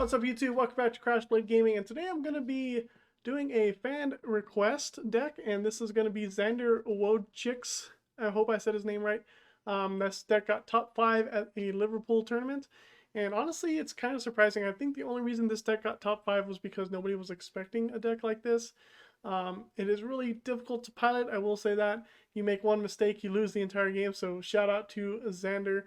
What's up YouTube? Welcome back to Crashblade Gaming, and today I'm going to be doing a fan request deck, and this is going to be Sander Wojcik's, I hope I said his name right. This deck got top 5 at a Liverpool tournament, and honestly it's kind of surprising. I think the only reason this deck got top 5 was because nobody was expecting a deck like this. It is really difficult to pilot, I will say that. You make one mistake, you lose the entire game, so shout out to Sander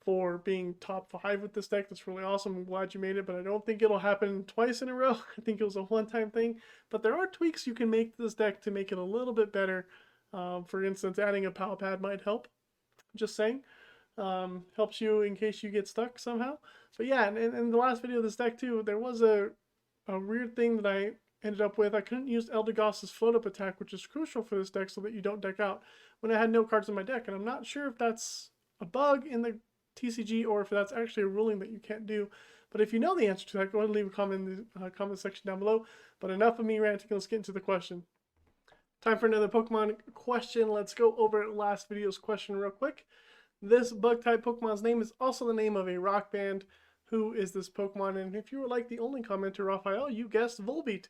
for being top 5 with this deck. That's really awesome. I'm glad you made it, but I don't think it'll happen twice in a row. I think it was a one-time thing, but there are tweaks you can make to this deck to make it a little bit better. For instance, adding a power pad might help. Just saying. Helps you in case you get stuck somehow. But yeah, and in the last video of this deck too, there was a weird thing that I ended up with. I couldn't use Eldegoss's float-up attack, which is crucial for this deck so that you don't deck out, when I had no cards in my deck, and I'm not sure if that's a bug in the TCG or if that's actually a ruling that you can't do. But if you know the answer to that, go ahead and leave a comment in the comment section down below. But enough of me ranting, let's get into the question. Time for another Pokemon question. Let's go over last video's question real quick. This bug type Pokemon's name is also the name of a rock band. Who is this Pokemon? And if you were like the only commenter, Raphael, you guessed Volbeat.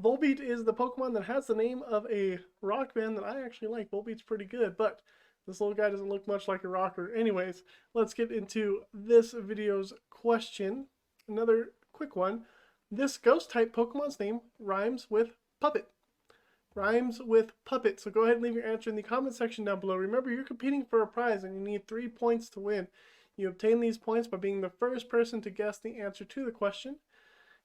Volbeat is the Pokemon that has the name of a rock band that I actually like. Volbeat's pretty good, but this little guy doesn't look much like a rocker. Anyways, let's get into this video's question. Another quick one. This ghost type Pokemon's name rhymes with puppet. Rhymes with puppet. So go ahead and leave your answer in the comment section down below. Remember, you're competing for a prize and you need 3 points to win. You obtain these points by being the first person to guess the answer to the question,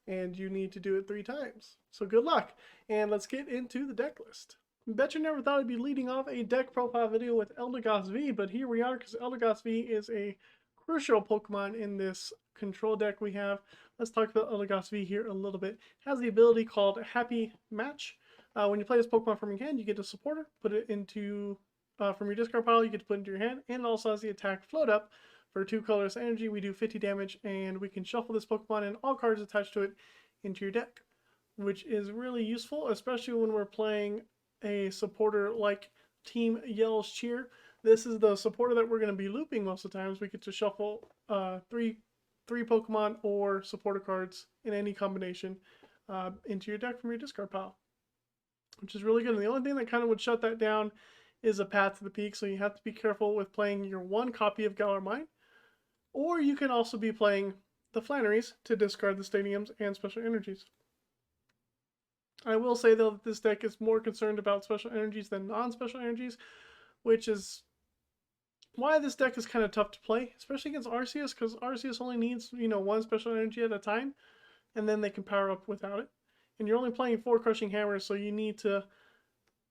and you need to do it 3 times. So good luck, and let's get into the deck list. Bet you never thought I'd be leading off a deck profile video with Eldegoss V, but here we are because Eldegoss V is a crucial Pokemon in this control deck we have. Let's talk about Eldegoss V here a little bit. It has the ability called Happy Match. When you play this Pokemon from your hand, you get a supporter, put it into, from your discard pile, you get to put it into your hand, and it also has the attack Float Up. For 2 colorless energy, we do 50 damage, and we can shuffle this Pokemon and all cards attached to it into your deck, which is really useful, especially when we're playing a supporter like Team Yell's Cheer. This is the supporter that we're going to be looping most of the times. We get to shuffle three Pokemon or supporter cards in any combination into your deck from your discard pile, which is really good. And the only thing that kind of would shut that down is a Path to the Peak, so you have to be careful with playing your 1 copy of Galarian, or you can also be playing the Flanneries to discard the stadiums and special energies. I will say though that this deck is more concerned about special energies than non-special energies, which is why this deck is kind of tough to play, especially against Arceus, because Arceus only needs, 1 special energy at a time, and then they can power up without it. And you're only playing 4 Crushing Hammers, so you need to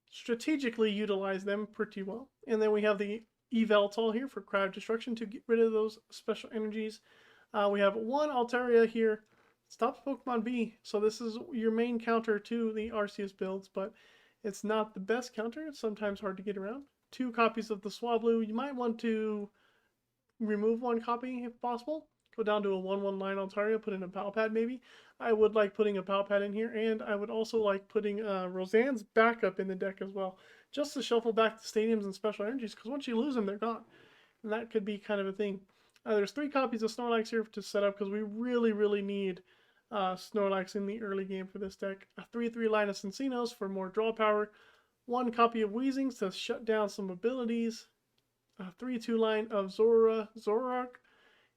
strategically utilize them pretty well. And then we have the Yveltal here for Crowd Destruction to get rid of those special energies. We have 1 Altaria here. Stops Pokemon B, so this is your main counter to the Arceus builds, but it's not the best counter. It's sometimes hard to get around. 2 copies of the Swablu. You might want to remove 1 copy if possible. Go down to a 1/1 line Altaria, put in a Power Pad maybe. I would like putting a Power Pad in here, and I would also like putting Roseanne's backup in the deck as well, just to shuffle back the stadiums and special energies, because once you lose them, they're gone. And that could be kind of a thing. There's 3 copies of Snorlax here to set up, because we really need Snorlax in the early game for this deck. A 3/3 line of Cinccinos for more draw power. 1 copy of Weezings to shut down some abilities. A 3/2 line of Zoroark.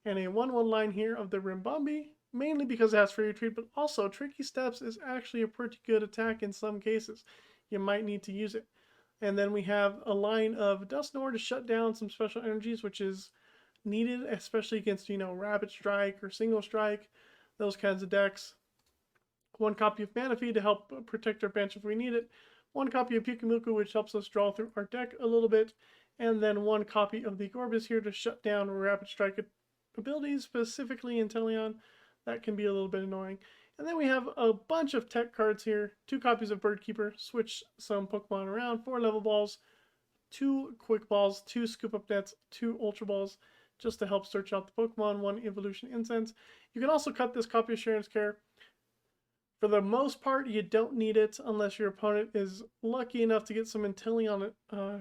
And a 1/1 line here of the Ribombee, mainly because it has free retreat, but also Tricky Steps is actually a pretty good attack in some cases. You might need to use it. And then we have a line of Dusknoir to shut down some special energies, which is needed, especially against, Rapid Strike or Single Strike, those kinds of decks. 1 copy of Manaphy to help protect our bench if we need it. 1 copy of Pyukumuku, which helps us draw through our deck a little bit. And then 1 copy of the Gorebyss here to shut down Rapid Strike abilities, specifically Inteleon. That can be a little bit annoying. And then we have a bunch of tech cards here. 2 copies of Bird Keeper, switch some Pokemon around. 4 level balls, 2 quick balls, 2 scoop up nets, 2 ultra balls, just to help search out the Pokemon. 1 evolution incense. You can also cut this copy of Sharon's Care. For the most part, you don't need it unless your opponent is lucky enough to get some Inteleon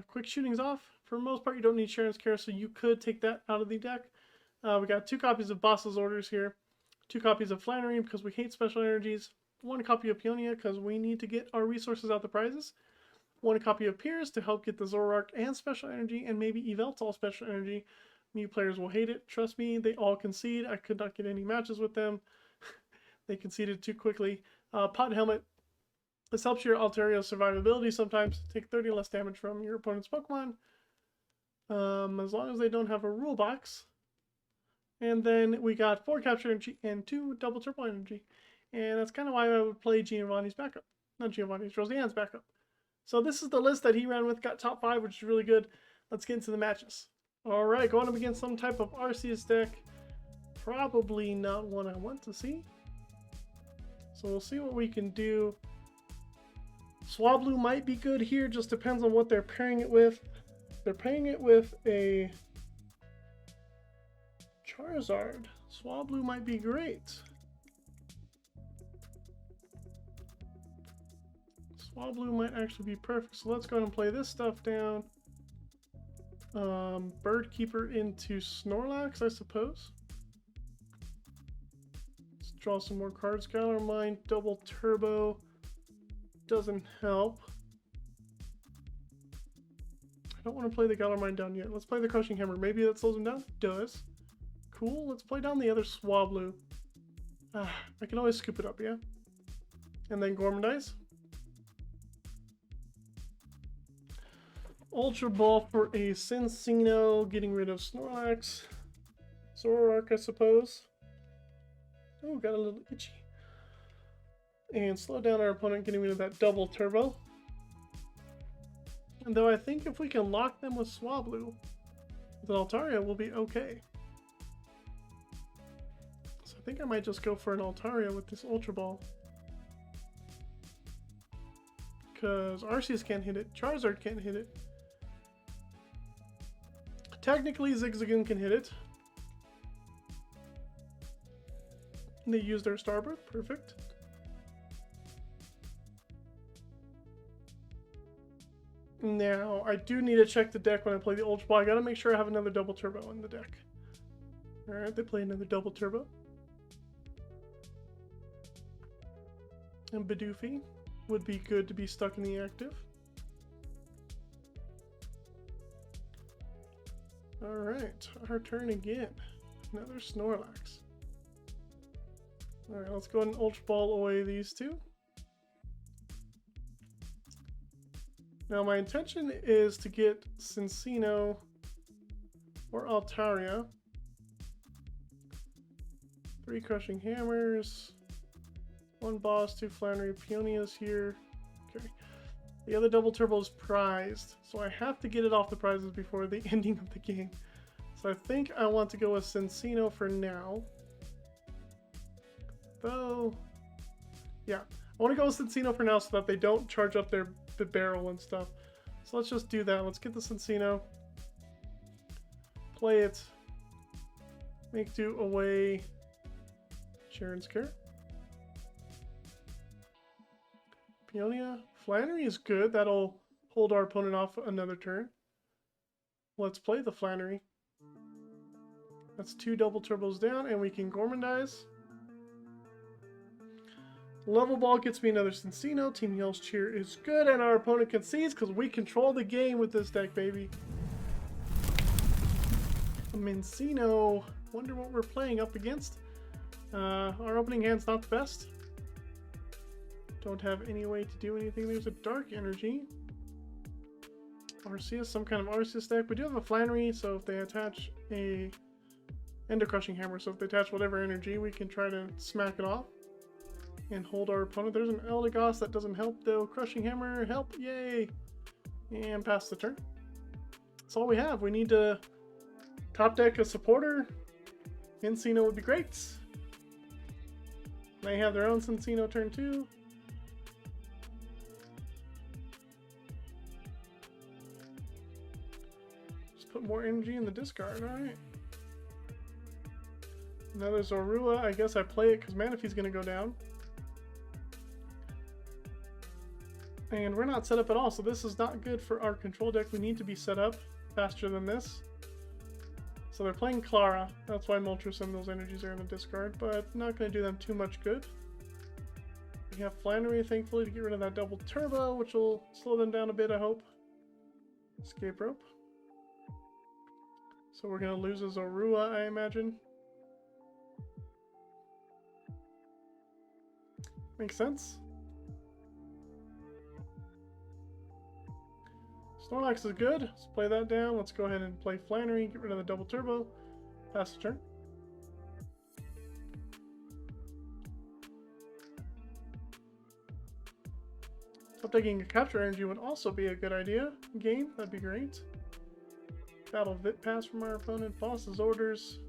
quick shootings off. For the most part, you don't need Sharon's Care, so you could take that out of the deck. We got 2 copies of Boss's Orders here 2 copies of Flannery because we hate special energies, 1 copy of Peonia because we need to get our resources out the prizes, 1 copy of Piers to help get the Zoroark and special energy, and maybe Yveltal special energy. New players will hate it. Trust me, they all concede. I could not get any matches with them. They conceded too quickly. Pot Helmet. This helps your Altaria survivability sometimes. Take 30 less damage from your opponent's Pokemon. As long as they don't have a rule box. And then we got 4 capture energy and 2 double turbo energy. And that's kind of why I would play Giovanni's backup. Not Giovanni's, Roseanne's backup. So this is the list that he ran with. Got top 5, which is really good. Let's get into the matches. Alright, going up against some type of Arceus deck. Probably not one I want to see. So we'll see what we can do. Swablu might be good here, just depends on what they're pairing it with. They're pairing it with a Charizard. Swablu might be great. Swablu might actually be perfect. So let's go ahead and play this stuff down. Bird Keeper into Snorlax, I suppose. Let's draw some more cards. Galarian double turbo. Doesn't help. I don't want to play the Galarian down yet. Let's play the Crushing Hammer. Maybe that slows him down? Does. Cool. Let's play down the other Swablu. I can always scoop it up, yeah? And then Gorebyss. Ultra Ball for a Cinccino, getting rid of Snorlax. Zoroark, I suppose. Oh, got a little itchy. And slow down our opponent, getting rid of that double turbo. And though I think if we can lock them with Swablu, with Altaria, we'll be okay. So I think I might just go for an Altaria with this Ultra Ball. Because Arceus can't hit it, Charizard can't hit it. Technically, Zigzagoon can hit it. They use their Starbirth, perfect. Now, I do need to check the deck when I play the Ultra Ball. I gotta make sure I have another double turbo in the deck. Alright, they play another double turbo. And Bidoofi would be good to be stuck in the active. Alright, our turn again. Another Snorlax. Alright, let's go ahead and Ultra Ball away these two. Now my intention is to get Cinccino or Altaria. 3 Crushing Hammers. 1 Boss, 2 Flannery Peonias here. Okay. The other double turbo is prized, so I have to get it off the prizes before the ending of the game. So I think I want to go with Cinccino for now. Though, yeah, I want to go with Cinccino for now so that they don't charge up the barrel and stuff. So let's just do that. Let's get the Cinccino. Play it. Make do away. Sharon's Care. Peonia. Flannery is good. That'll hold our opponent off another turn. Let's play the Flannery. That's 2 double turbos down, and we can Gorebyss. Level Ball gets me another Cinccino. Team Yell's Cheer is good, and our opponent concedes because we control the game with this deck, baby. Minccino. Wonder what we're playing up against. Our opening hand's not the best. Don't have any way to do anything. There's a Dark Energy. Arceus, some kind of Arceus deck. We do have a Flannery, so if they attach a... and a Crushing Hammer, so if they attach whatever energy, we can try to smack it off and hold our opponent. There's an Eldegoss that doesn't help though. Crushing Hammer, help, yay! And pass the turn. That's all we have. We need to top deck a supporter. Minccino would be great. They have their own Cinccino turn 2. Just put more energy in the discard, alright. Another Zorua. I guess I play it because Manaphy's going to go down. And we're not set up at all, so this is not good for our control deck. We need to be set up faster than this. So they're playing Clara. That's why Moltres and those energies are in the discard, but not going to do them too much good. We have Flannery, thankfully, to get rid of that double turbo, which will slow them down a bit, I hope. Escape rope. So we're going to lose a Zorua, I imagine. Makes sense. Snorlax is good. Let's play that down. Let's go ahead and play Flannery, get rid of the double turbo. Pass the turn. Taking a capture energy would also be a good idea. Game, that'd be great. Battle Vit Pass from our opponent. Boss's orders.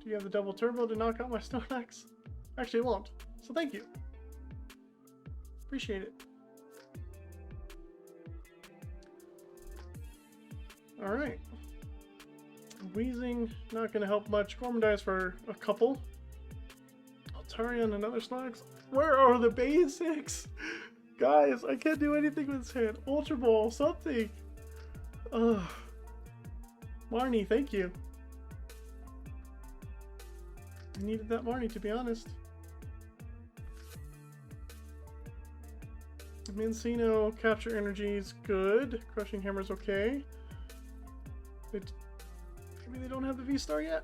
Do you have the double turbo to knock out my Snorlax? Actually, it won't. So thank you. Appreciate it. Alright. Weezing, not going to help much. Gorebyss for a couple. Altaria and another Snorlax. Where are the basics? Guys, I can't do anything with this hand. Ultra Ball, something. Ugh. Marnie, thank you. I needed that Marnie, to be honest. Minccino capture energy is good. Crushing Hammer's okay. Maybe they don't have the VSTAR yet?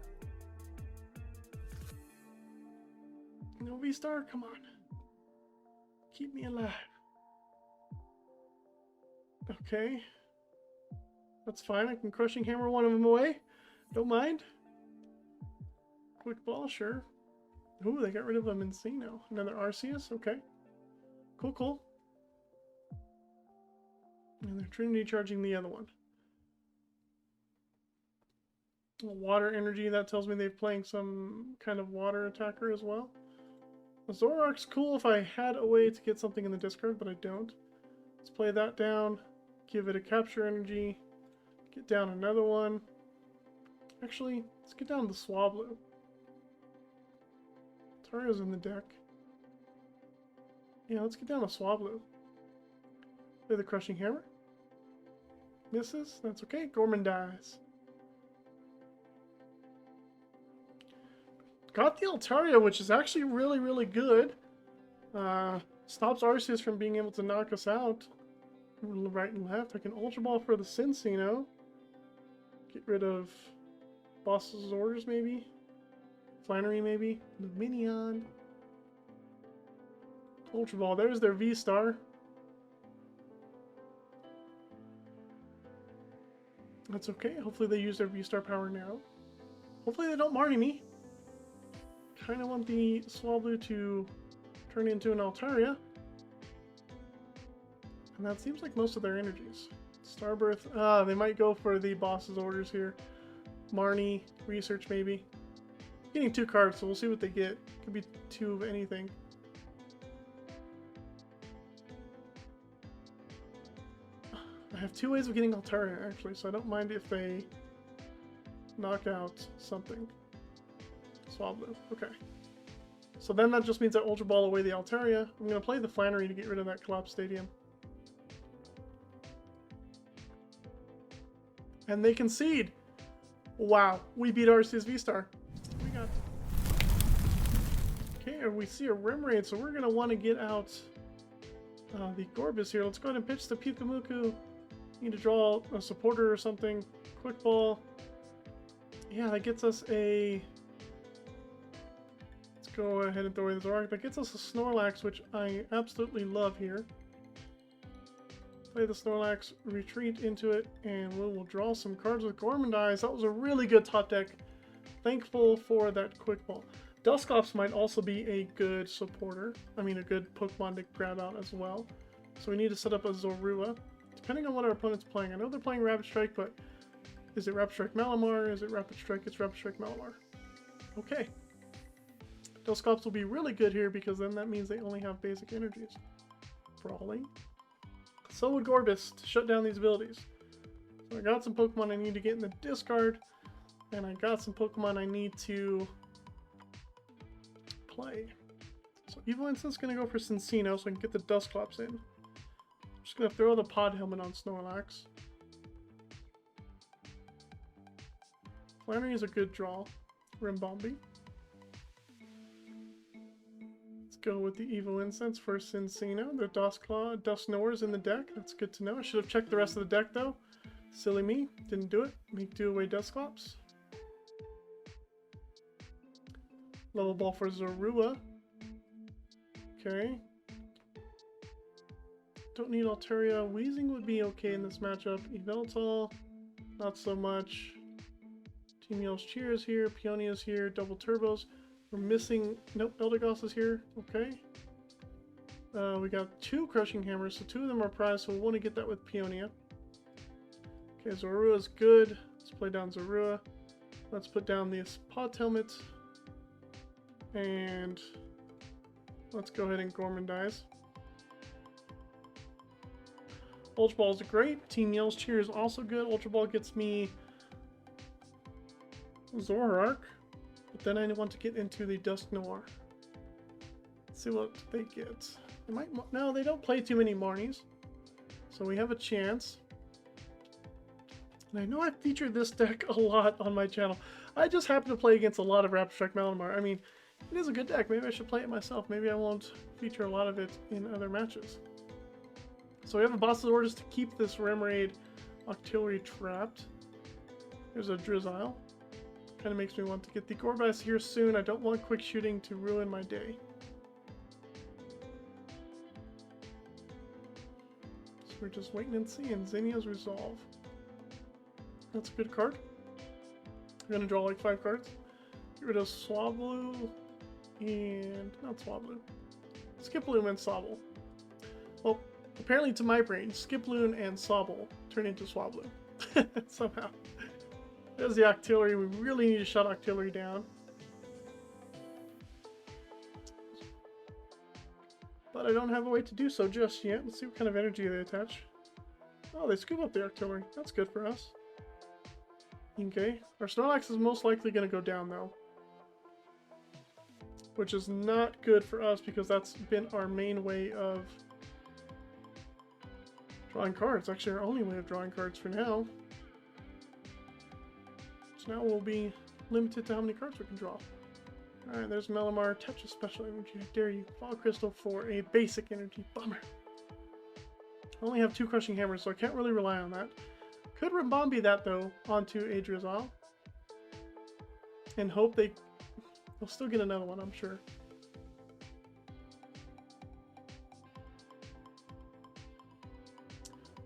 No VSTAR? Come on. Keep me alive. Okay. That's fine. I can Crushing Hammer one of them away. Don't mind. Quick Ball, sure. Ooh, they got rid of a Minccino. Another Arceus? Okay. Cool, cool. And they're Trinity charging the other one. Water energy, that tells me they're playing some kind of water attacker as well. The Zoroark's cool if I had a way to get something in the discard, but I don't. Let's play that down. Give it a capture energy. Get down another one. Actually, let's get down the Swablu. Taria's in the deck. Yeah, let's get down a Swablu. Play the Crushing Hammer. Misses. That's okay. Gorman dies. Got the Altaria, which is actually really, really good. Stops Arceus from being able to knock us out. Right and left. I can Ultra Ball for the Cinccino. Get rid of Boss's orders, maybe. Flannery, maybe. Luminion. Ultra Ball. There's their VSTAR. That's okay. Hopefully they use their VSTAR power now. Hopefully they don't Marty me. Kind of want the Swablu to turn into an Altaria. And that seems like most of their energies. Starbirth. They might go for the boss's orders here. Marnie, research maybe. Getting 2 cards, so we'll see what they get. Could be 2 of anything. I have 2 ways of getting Altaria actually, so I don't mind if they knock out something. Swablu. Okay. So then that just means I Ultra Ball away the Altaria. I'm going to play the Flannery to get rid of that collapsed stadium. And they concede. Wow. We beat Arceus VSTAR. We got... Okay, we see a Rim Raid, so we're going to want to get out the Gorebyss here. Let's go ahead and pitch the Pyukumuku. Need to draw a supporter or something. Quick Ball. Yeah, that gets us a... Let's go ahead and throw away the Zoroark. That gets us a Snorlax, which I absolutely love here. Play the Snorlax, retreat into it, and we will draw some cards with Gorebyss. That was a really good top deck. Thankful for that Quick Ball. Dusclops might also be a good supporter. I mean, a good Pokemon to grab out as well. So we need to set up a Zorua. Depending on what our opponent's playing. I know they're playing Rapid Strike, but is it Rapid Strike Malamar? Is it Rapid Strike? It's Rapid Strike Malamar. Okay. Dusclops will be really good here because then that means they only have basic energies. Brawling. So would Gorebyss to shut down these abilities. So I got some Pokemon I need to get in the discard, and I got some Pokemon I need to play. So Evil Instant's going to go for Cinccino so I can get the Dusclops in. I'm just going to throw the Pod Helmet on Snorlax. Flannery is a good draw. Ribombee. Let's go with the Evo Incense for Cinccino. The Dusknoir is in the deck. That's good to know. I should have checked the rest of the deck though. Silly me. Didn't do it. Make do away Dusclops. Level ball for Zorua. Okay. Don't need Altaria. Weezing would be okay in this matchup. Yveltal, not so much. Team Yell's Cheer is here. Peonia is here. Double Turbos. We're missing... Nope, Eldegoss is here. Okay. We got 2 Crushing Hammers, so 2 of them are prized, so we'll want to get that with Peonia. Okay, Zorua is good. Let's play down Zorua. Let's put down this Pot Helmet. And let's go ahead and Gorebyss. Ultra Ball is great. Team Yell's Cheer is also good. Ultra Ball gets me Zoroark. But then I want to get into the Dusknoir. Let's see what they get. They might, no, they don't play too many Marnies. So we have a chance. And I know I've featured this deck a lot on my channel. I just happen to play against a lot of Raptor Strike Malamar. I mean, it is a good deck. Maybe I should play it myself. Maybe I won't feature a lot of it in other matches. So we have a boss's orders to keep this Remoraid Octillery trapped. There's a Drizzile. Kind of makes me want to get the Gorebyss here soon. I don't want quick shooting to ruin my day. So we're just waiting and seeing. Zinnia's Resolve. That's a good card. I'm going to draw like 5 cards. Get rid of Swablu and... not Swablu. Skiploom and Sobble. Well, apparently to my brain, Skiploom and Sobble turn into Swablu. Somehow. There's the Octillery. We really need to shut Octillery down. But I don't have a way to do so just yet. Let's see what kind of energy they attach. Oh, they scoop up the Octillery. That's good for us. Okay. Our Snorlax is most likely going to go down though. Which is not good for us because that's been our main way of drawing cards. Actually, our only way of drawing cards for now. So now we'll be limited to how many cards we can draw. Alright, there's Malamar. Touch of Special Energy. I dare you. Fall Crystal for a basic energy. Bummer. I only have 2 Crushing Hammers, so I can't really rely on that. Could Ribombee that, though, onto a Drizzile. And hope they'll still get another one, I'm sure.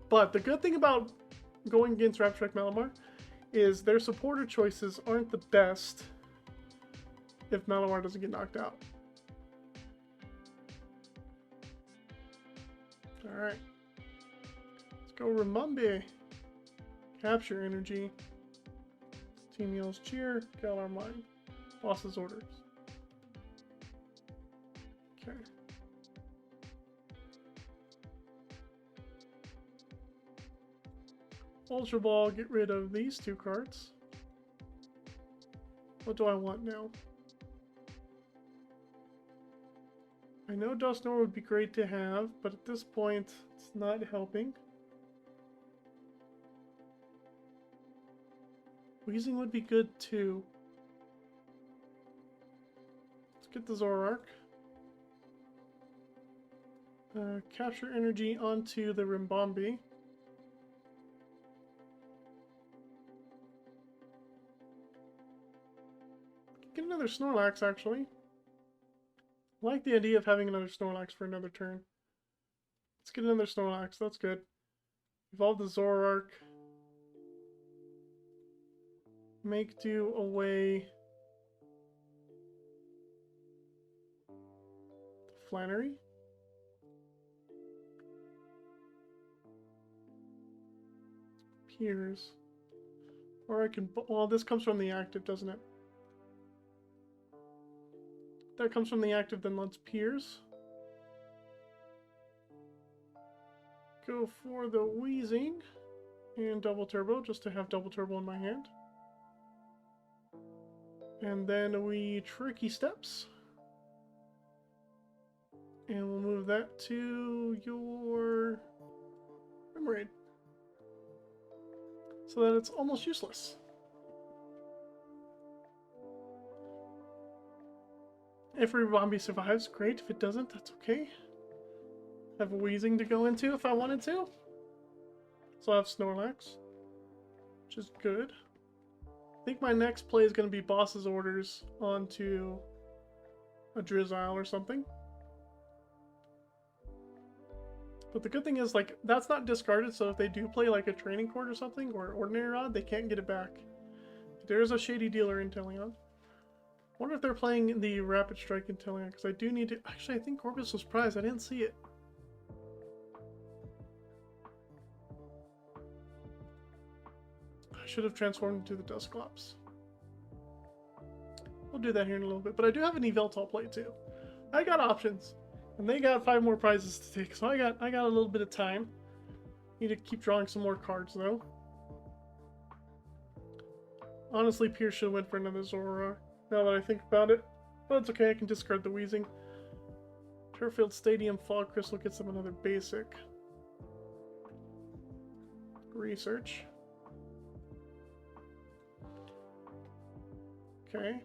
But the good thing about going against Raptor Strike Malamar is their supporter choices aren't the best if Malamar doesn't get knocked out. Alright. Let's go Ribombee. Capture Energy. Team Yell's Cheer. Galar Mine. Boss's Orders. Okay. Ultra Ball, get rid of these 2 cards. What do I want now? I know Dusknoir would be great to have, but at this point, it's not helping. Weezing would be good too. Let's get the Zoroark. Capture Energy onto the Ribombee. Get another Snorlax, actually. I like the idea of having another Snorlax for another turn. Let's get another Snorlax, that's good. Evolve the Zoroark. Make do away the Flannery. Piers. Or I can... well, this comes from the active, doesn't it? That comes from the active, then let's Piers. Go for the Weezing and Double Turbo, just to have Double Turbo in my hand. And then we Tricky Steps. And we'll move that to your Remoraid. So that it's almost useless. If Ribombee survives, great. If it doesn't, that's okay. I have a Weezing to go into if I wanted to. So I have Snorlax, which is good. I think my next play is going to be Boss's Orders onto a Drizzile or something. But the good thing is, like, that's not discarded, so if they do play like a Training Court or something, or Ordinary Rod, they can't get it back. There is a Shady Dealer Inteleon. I wonder if they're playing the Rapid Strike Inteleon, because I do need to... Actually, I think Gorebyss was prized. I didn't see it. I should have transformed into the Dusclops. We'll do that here in a little bit, but I do have an Yveltal play too. I got options, and they got 5 more prizes to take, so I got a little bit of time. Need to keep drawing some more cards though. Honestly, Pierce should have went for another Zoroark, now that I think about it. But it's okay, I can discard the Weezing. Turffield Stadium Fog Crystal gets them another basic. Research. Okay.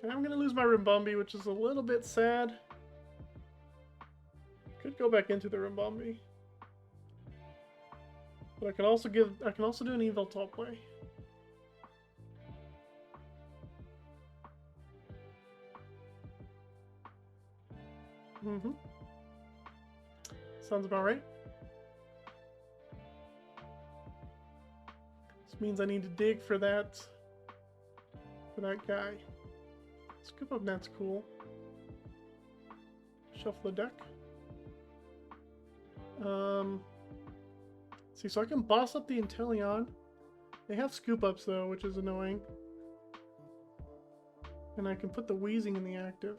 I'm going to lose my Ribombee, which is a little bit sad. Could go back into the Ribombee. But I can also do an Yveltal play. Sounds about right. This means I need to dig for that guy. Scoop Up Net's cool. Shuffle the deck. See, so I can boss up the Inteleon. They have Scoop Ups though, which is annoying. And I can put the Weezing in the active.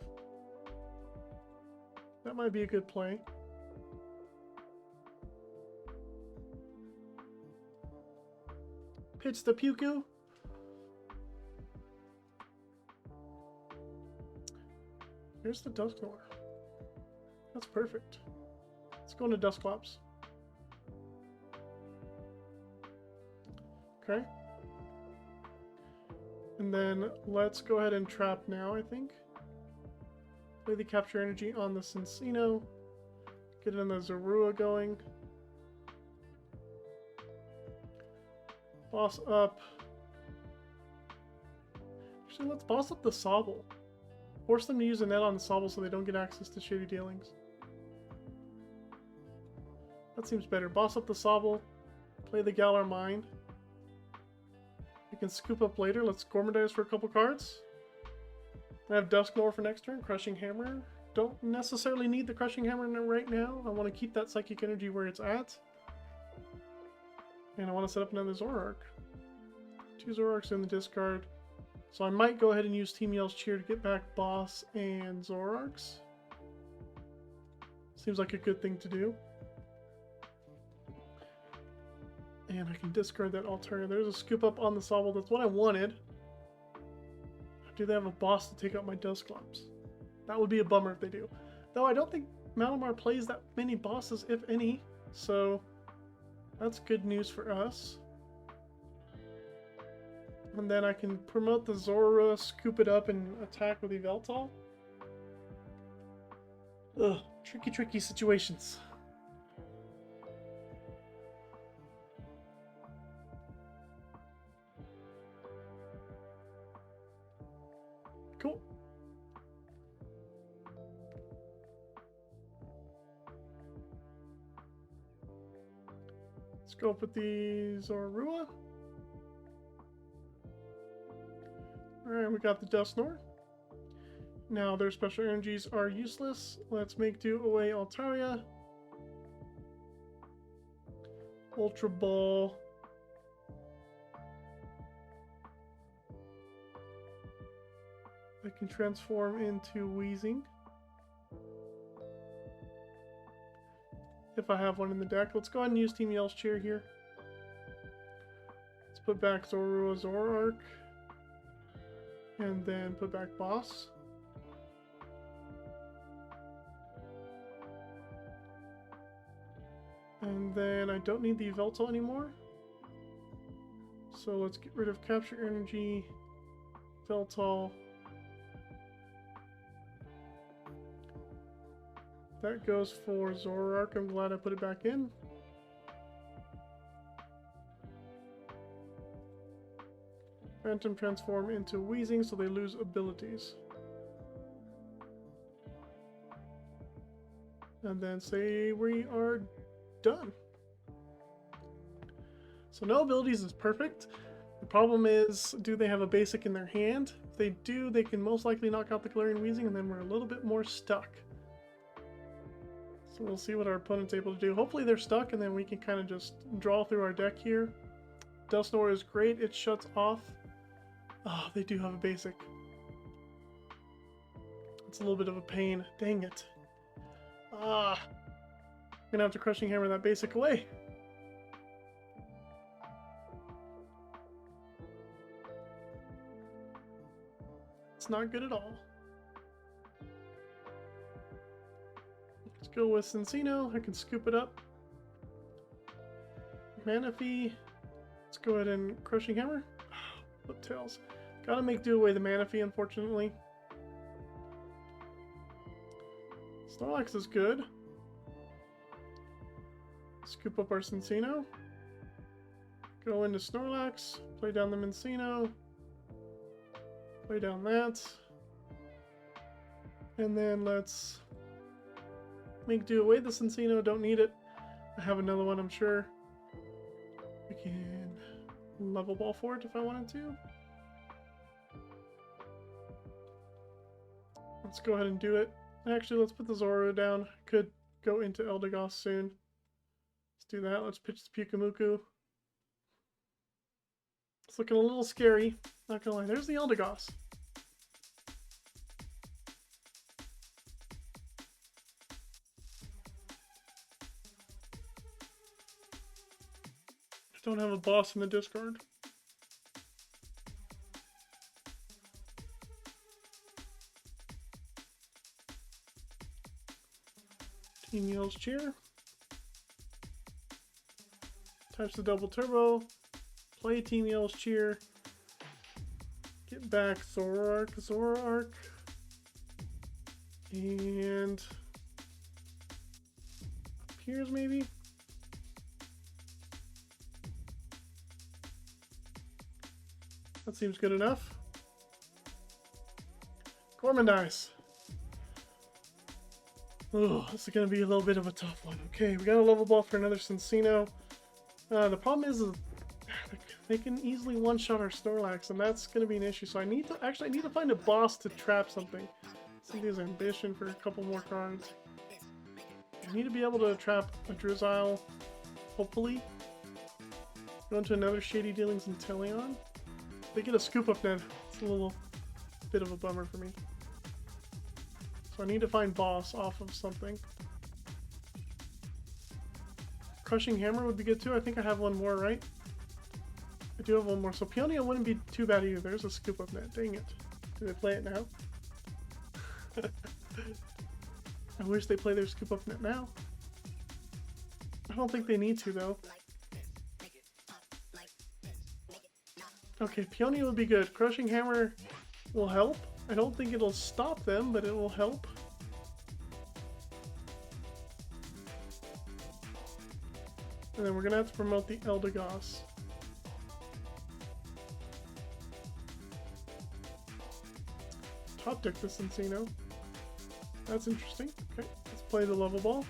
That might be a good play. Pitch the Pyukumuku. Here's the Dusknoir. That's perfect. Let's go into Dusclops. Okay. And then let's go ahead and trap now, I think. Play the Capture Energy on the Cinccino. Get in the Zorua going. Boss up. Actually, let's boss up the Swablu. Force them to use a net on the Swablu so they don't get access to Shady Dealings. That seems better. Boss up the Swablu. Play the Galar Mind. We can scoop up later. Let's Gormandize for a couple cards. I have Dusknoir for next turn. Crushing Hammer. Don't necessarily need the Crushing Hammer right now. I want to keep that Psychic Energy where it's at. And I want to set up another Zoroark. 2 Zoroarks in the discard. So I might go ahead and use Team Yell's Cheer to get back Boss and Zoroarks. Seems like a good thing to do. And I can discard that Altaria. There's a Scoop Up on the Swablu. That's what I wanted. Do they have a boss to take out my Dusclops? That would be a bummer if they do. Though I don't think Malamar plays that many bosses, if any. So that's good news for us. And then I can promote the Zorua, scoop it up, and attack with Yveltal. Ugh, tricky situations. Cool. Let's go up with the Zorua. Alright, we got the Dusknoir. Now their special energies are useless. Let's make do away Altaria. Ultra Ball. I can transform into Weezing. If I have one in the deck. Let's go ahead and use Team Yell's Cheer here. Let's put back Zorua Zoroark. And then put back Boss. And then I don't need the Yveltal anymore. So let's get rid of Capture Energy. Yveltal. That goes for Zoroark. I'm glad I put it back in. Phantom transform into Weezing so they lose abilities. And then say we are done. So no abilities is perfect. The problem is, do they have a basic in their hand? If they do, they can most likely knock out the Galarian Weezing, and then we're a little bit more stuck. So we'll see what our opponent's able to do. Hopefully they're stuck, and then we can kind of just draw through our deck here. Dusknoir is great. It shuts off. Oh, they do have a basic. It's a little bit of a pain. Dang it. Ah. I'm gonna have to Crushing Hammer that basic away. It's not good at all. Let's go with Cinccino. I can scoop it up. Manaphy. Let's go ahead and Crushing Hammer. Flip tails. Gotta make do away the Manaphy, unfortunately. Snorlax is good. Scoop up our Cinccino. Go into Snorlax. Play down the Minccino. Play down that. And then let's make do away the Cinccino. Don't need it. I have another one, I'm sure. We can level ball for it if I wanted to. Let's go ahead and do it. Actually, let's put the Zorua down. Could go into Eldegoss soon. Let's do that. Let's pitch the Pyukumuku. It's looking a little scary. Not gonna lie. There's the Eldegoss. Don't have a boss in the discard. Team Yell's Cheer. Touch the double turbo. Play Team Yell's Cheer. Get back Zoroark. And Piers maybe? That seems good enough. Gorman dice. Oh, this is going to be a little bit of a tough one. Okay, we got a level ball for another Cinccino. The problem is they can easily one-shot our Snorlax, and that's going to be an issue. So I need to find a boss to trap something. Somebody's ambition for a couple more cards. I need to be able to trap a Drizzile, hopefully. Go into another Shady Dealings and Teleon. They get a scoop up net. It's a little bit of a bummer for me. So I need to find boss off of something. Crushing Hammer would be good too. I think I have one more, right? I do have one more. So Peonia wouldn't be too bad either. There's a scoop up net. Dang it. Do they play it now? I wish they play their scoop up net now. I don't think they need to though. Okay, Peonia would be good. Crushing Hammer will help. I don't think it'll stop them, but it will help. And then we're gonna have to promote the Eldegoss. Top deck the Cinccino. That's interesting. Okay, let's play the level ball.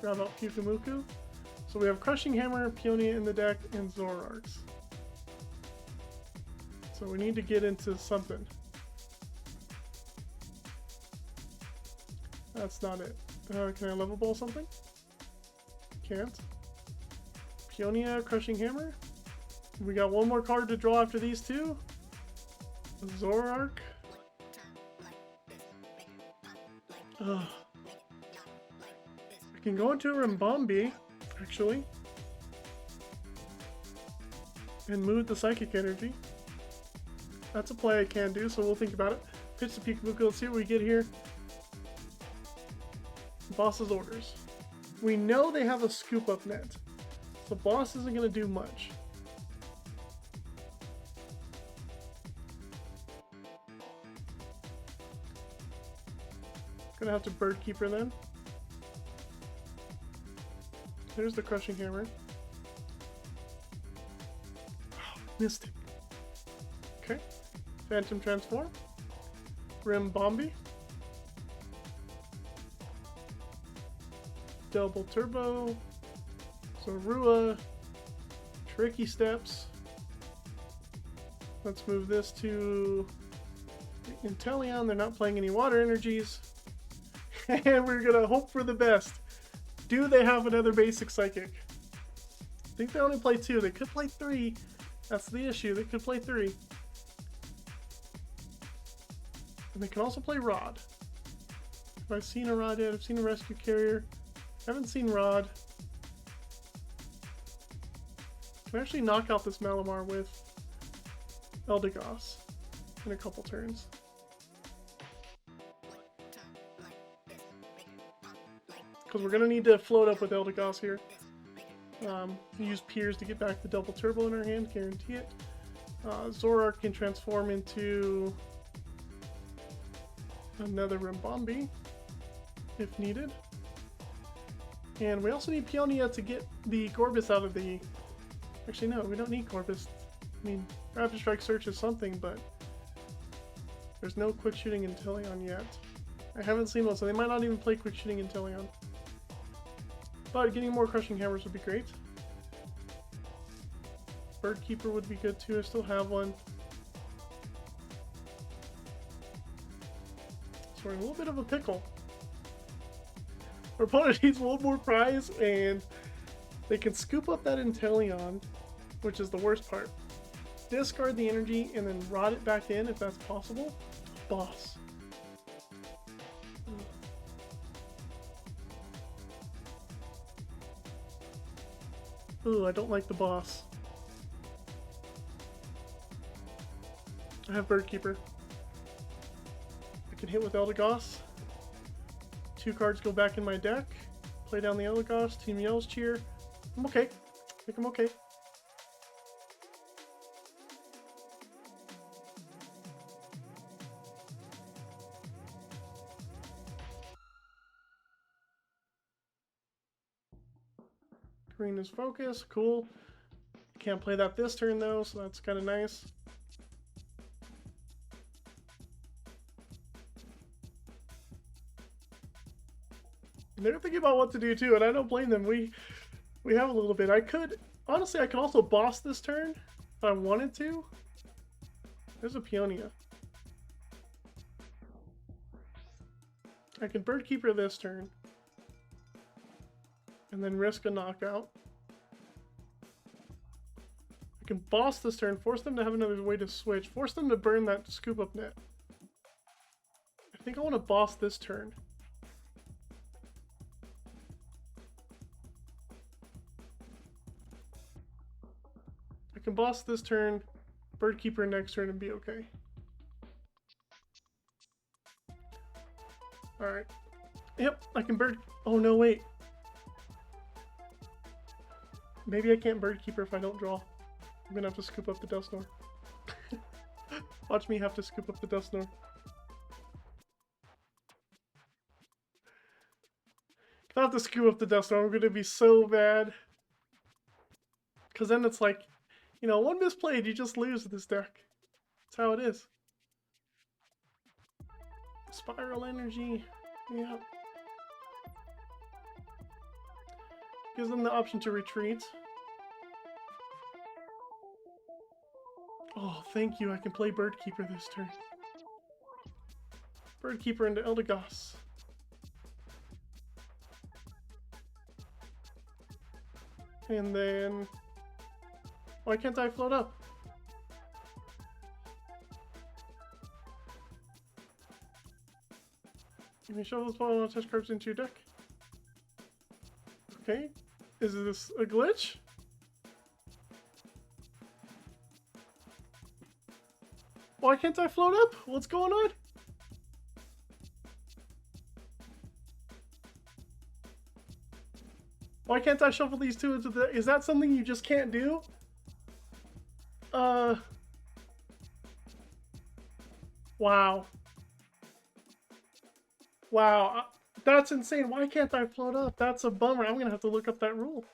Grab out Pyukumuku. So we have Crushing Hammer, Peonia in the deck, and Zoroarks. So we need to get into something. That's not it. Can I level ball something? Can't. Peonia, Crushing Hammer. We got one more card to draw after these two. Zoroark. I can go into a Ribombee, actually. And move the Psychic Energy. That's a play I can do, so we'll think about it. Pitch the Pyukumuku, let's see what we get here. Boss's orders. We know they have a scoop up net. So boss isn't going to do much. Gonna have to Bird Keeper then. There's the Crushing Hammer. Oh, missed it. Okay. Phantom Transform. Ribombee. Double Turbo. Zorua. Tricky Steps. Let's move this to Inteleon. They're not playing any water energies. And we're gonna hope for the best. Do they have another basic psychic? I think they only play 2. They could play 3. That's the issue. They could play 3. And they can also play Rod. Have I seen a Rod yet? I've seen a Rescue Carrier. Haven't seen Rod. Can I actually knock out this Malamar with Eldegoss in a couple turns? Because we're going to need to float up with Eldegoss here. Use Piers to get back the double turbo in our hand, guarantee it. Zoroark can transform into another Ribombee if needed. And we also need Peonia to get the Gorebyss out of the... Actually, no, we don't need Gorebyss. I mean, Rapid Strike Search is something, but there's no Quick Shooting Inteleon yet. I haven't seen one, so they might not even play Quick Shooting Inteleon. But getting more Crushing Hammers would be great. Bird Keeper would be good too, I still have one. So we're in a little bit of a pickle. Our opponent needs one more prize, and they can scoop up that Inteleon, which is the worst part. Discard the energy and then rot it back in if that's possible. Boss. Ooh, I don't like the boss. I have Bird Keeper. I can hit with Eldegoss. 2 cards go back in my deck. Play down the Eldegoss. Team yells cheer. I'm okay. I think I'm okay. Green is focus. Cool. Can't play that this turn though, so that's kind of nice. And they're thinking about what to do too, and I don't blame them. We have a little bit. I could, honestly, I could also boss this turn if I wanted to. There's a Peonia. I can Bird Keeper this turn. And then risk a knockout. I can boss this turn, force them to have another way to switch, force them to burn that scoop up net. I think I want to boss this turn. I can boss this turn, Bird Keeper next turn, and be okay. Alright. Yep, I can Bird... Oh no, wait. Maybe I can't Bird Keeper if I don't draw. I'm gonna have to scoop up the Dusknoir. Watch me have to scoop up the Dusknoir. If I have to scoop up the Dusknoir, I'm gonna be so bad. Because then it's like, you know, one misplayed, you just lose with this deck. That's how it is. Spiral Energy. Yeah. Gives them the option to retreat. Oh, thank you. I can play Bird Keeper this turn. Bird Keeper into Eldegoss. And then... Why can't I float up? You may shuffle this ball and touch cards into your deck. Okay. Is this a glitch? Why can't I float up? What's going on? Why can't I shuffle these two into the... Is that something you just can't do? Wow. Wow, that's insane. Why can't I float up? That's a bummer. I'm going to have to look up that rule.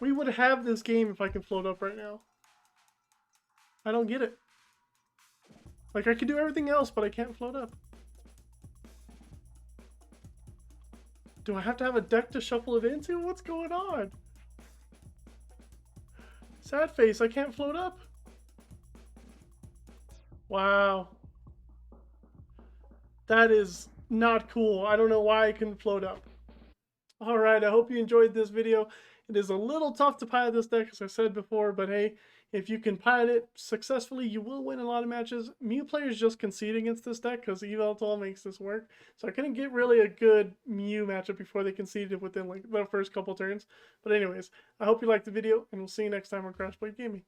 We would have this game if I could float up right now. I don't get it. Like, I could do everything else, but I can't float up. Do I have to have a deck to shuffle it into? What's going on? Sad face, I can't float up. Wow. That is not cool. I don't know why I couldn't float up. Alright, I hope you enjoyed this video. It is a little tough to pilot this deck, as I said before, but hey, if you can pilot it successfully, you will win a lot of matches. Mew players just concede against this deck because Yveltal makes this work. So I couldn't get really a good Mew matchup before they conceded within like the first couple turns. But anyways, I hope you liked the video, and we'll see you next time on Crashblade Gaming.